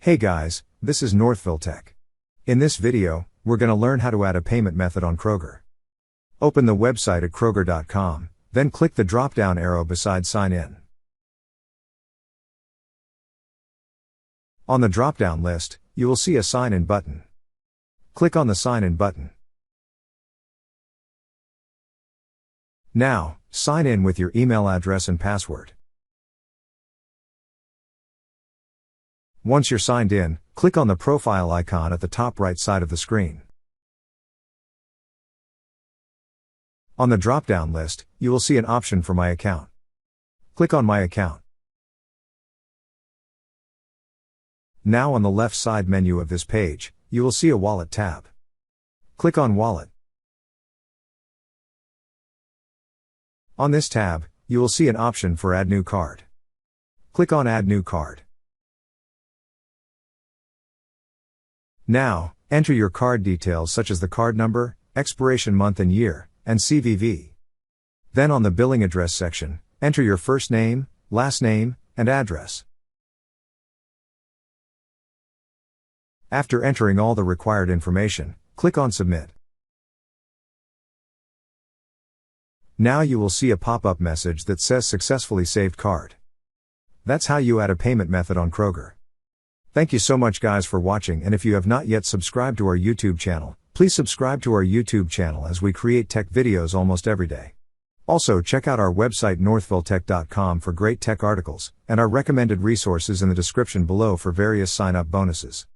Hey guys, this is Northville Tech. In this video, we're going to learn how to add a payment method on Kroger. Open the website at Kroger.com, then click the drop-down arrow beside Sign In. On the drop-down list, you will see a Sign In button. Click on the Sign In button. Now, sign in with your email address and password. Once you're signed in, click on the profile icon at the top right side of the screen. On the drop-down list, you will see an option for My Account. Click on My Account. Now on the left side menu of this page, you will see a Wallet tab. Click on Wallet. On this tab, you will see an option for Add New Card. Click on Add New Card. Now, enter your card details such as the card number, expiration month and year, and CVV. Then on the billing address section, enter your first name, last name, and address. After entering all the required information, click on Submit. Now you will see a pop-up message that says Successfully Saved Card. That's how you add a payment method on Kroger. Thank you so much guys for watching, and if you have not yet subscribed to our YouTube channel, please subscribe to our YouTube channel as we create tech videos almost every day. Also check out our website northvilletech.com for great tech articles, and our recommended resources in the description below for various sign-up bonuses.